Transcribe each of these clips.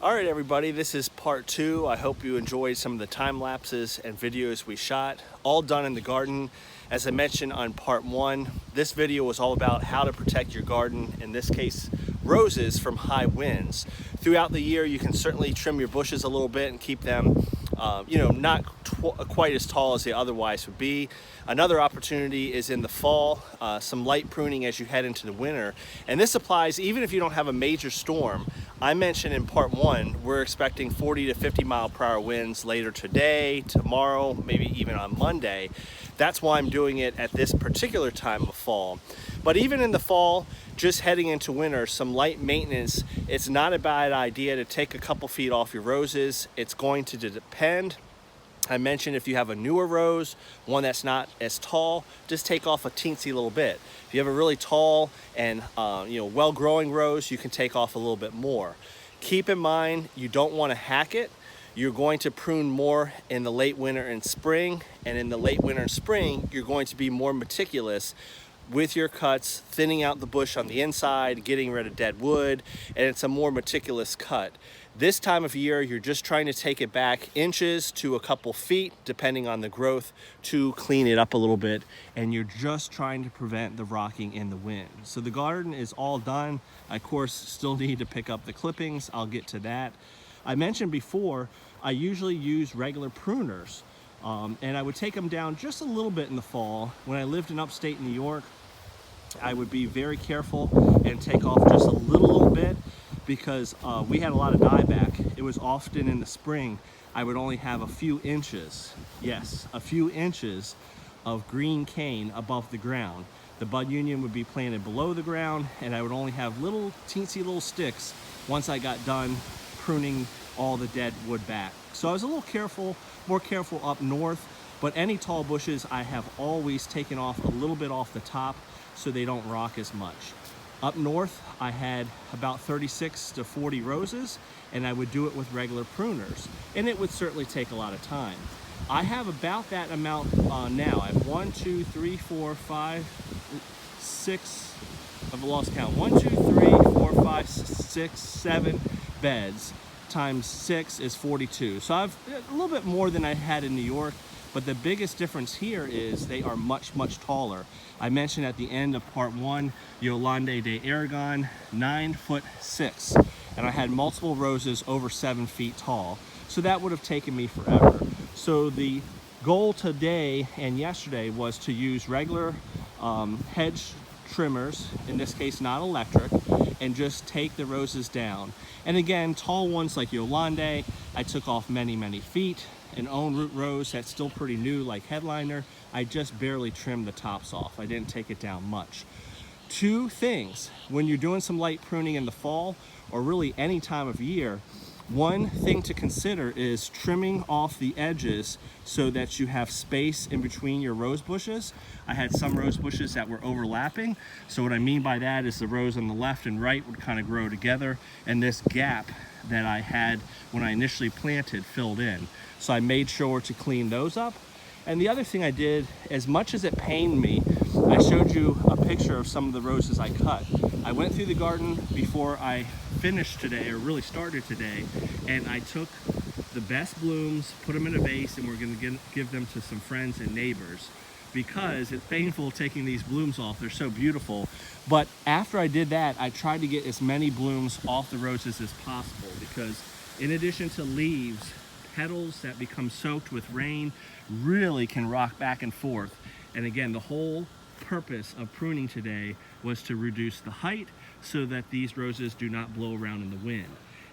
All right, everybody, this is part two. I hope you enjoyed some of the time lapses and videos we shot, all done in the garden. As I mentioned on part one, this video was all about how to protect your garden, in this case, roses, from high winds. Throughout the year, you can certainly trim your bushes a little bit and keep them not quite as tall as they otherwise would be. Another opportunity is in the fall, some light pruning as you head into the winter. And this applies even if you don't have a major storm. I mentioned in part one, we're expecting 40 to 50 mile per hour winds later today, tomorrow, maybe even on Monday. That's why I'm doing it at this particular time of fall. But even in the fall, just heading into winter, some light maintenance, it's not a bad idea to take a couple feet off your roses. It's going to depend. I mentioned if you have a newer rose, one that's not as tall, just take off a teensy little bit. If you have a really tall and well-growing rose, you can take off a little bit more. Keep in mind, you don't want to hack it. You're going to prune more in the late winter and spring, and in the late winter and spring, you're going to be more meticulous with your cuts, thinning out the bush on the inside, getting rid of dead wood, and it's a more meticulous cut. This time of year, you're just trying to take it back inches to a couple feet, depending on the growth, to clean it up a little bit, and you're just trying to prevent the rocking in the wind. So the garden is all done. I, of course, still need to pick up the clippings. I'll get to that. I mentioned before, I usually use regular pruners, and I would take them down just a little bit in the fall. When I lived in upstate New York, I would be very careful and take off just a little bit because we had a lot of dieback. It was often in the spring, I would only have a few inches, yes, a few inches of green cane above the ground. The bud union would be planted below the ground, and I would only have little teensy little sticks once I got done pruning all the dead wood back. So I was a little more careful up north, but any tall bushes I have always taken off a little bit off the top so they don't rock as much. Up north, I had about 36 to 40 roses, and I would do it with regular pruners, and it would certainly take a lot of time. I have about that amount now. I have 1, 2, 3, 4, 5, 6, I've lost count. 1, 2, 3, 4, 5, 6, 7 beds times 6 is 42. So I've a little bit more than I had in New York, but the biggest difference here is they are much, much taller. I mentioned at the end of part one, Yolande de Aragon, 9'6", and I had multiple roses over 7 feet tall. So that would have taken me forever. So the goal today and yesterday was to use regular hedge trimmers, in this case not electric, and just take the roses down. And again, tall ones like Yolande, I took off many, many feet. An own root rose that's still pretty new like Headliner, I just barely trimmed the tops off. I didn't take it down much. Two things when you're doing some light pruning in the fall, or really any time of year, one thing to consider is trimming off the edges so that you have space in between your rose bushes. I had some rose bushes that were overlapping. So what I mean by that is the rows on the left and right would kind of grow together, and this gap that I had when I initially planted filled in. So I made sure to clean those up. And the other thing I did, as much as it pained me, I showed you a picture of some of the roses I cut. I went through the garden before I finished today, or really started today, and I took the best blooms, put them in a vase, and we're gonna give them to some friends and neighbors, because it's painful taking these blooms off. They're so beautiful. But after I did that, I tried to get as many blooms off the roses as possible, because in addition to leaves, petals that become soaked with rain really can rock back and forth. And again, the whole purpose of pruning today was to reduce the height so that these roses do not blow around in the wind.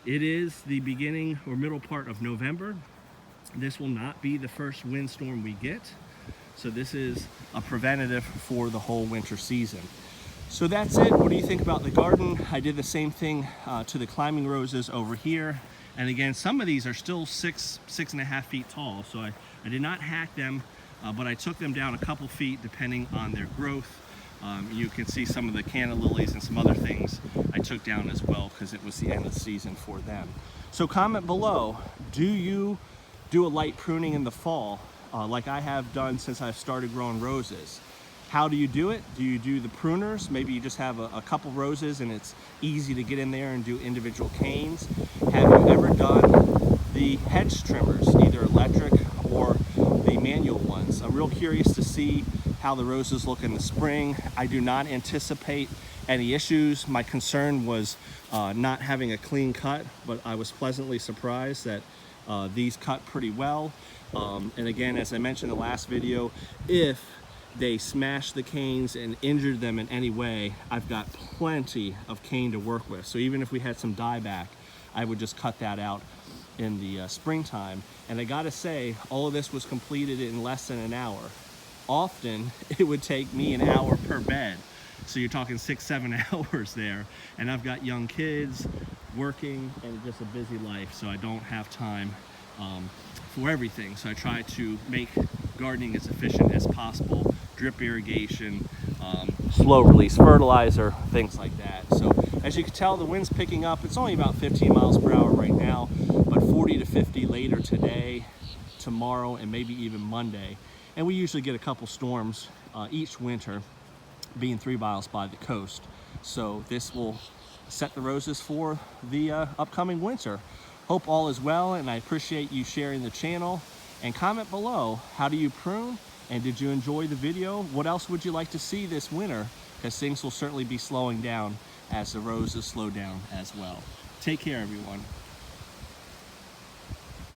It is the beginning or middle part of November. This will not be the first windstorm we get. So this is a preventative for the whole winter season. So that's it. What do you think about the garden? I did the same thing to the climbing roses over here. And again, some of these are still 6.5 feet tall. So I did not hack them, but I took them down a couple feet depending on their growth. You can see some of the canna lilies and some other things I took down as well because it was the end of the season for them. So comment below, do you do a light pruning in the fall like I have done since I've started growing roses? How do you do it? Do you do the pruners? Maybe you just have a couple roses and it's easy to get in there and do individual canes. Have you ever done the hedge trimmers, either electric or the manual ones? I'm real curious to see how the roses look in the spring. I do not anticipate any issues. My concern was not having a clean cut, but I was pleasantly surprised that these cut pretty well. And again, as I mentioned in the last video, if they smashed the canes and injured them in any way, I've got plenty of cane to work with. So even if we had some dieback, I would just cut that out in the springtime. And I gotta say, all of this was completed in less than an hour. Often, it would take me an hour per bed. So you're talking 6-7 hours there. And I've got young kids working and just a busy life, so I don't have time for everything. So I try to make gardening as efficient as possible. Drip irrigation, slow release fertilizer, things like that. So as you can tell, the wind's picking up. It's only about 15 miles per hour right now, but 40 to 50 later today, tomorrow, and maybe even Monday. And we usually get a couple storms each winter, being 3 miles by the coast. So this will set the roses for the upcoming winter. Hope all is well, and I appreciate you sharing the channel. And comment below, how do you prune? And did you enjoy the video? What else would you like to see this winter? Because things will certainly be slowing down as the roses slow down as well. Take care, everyone.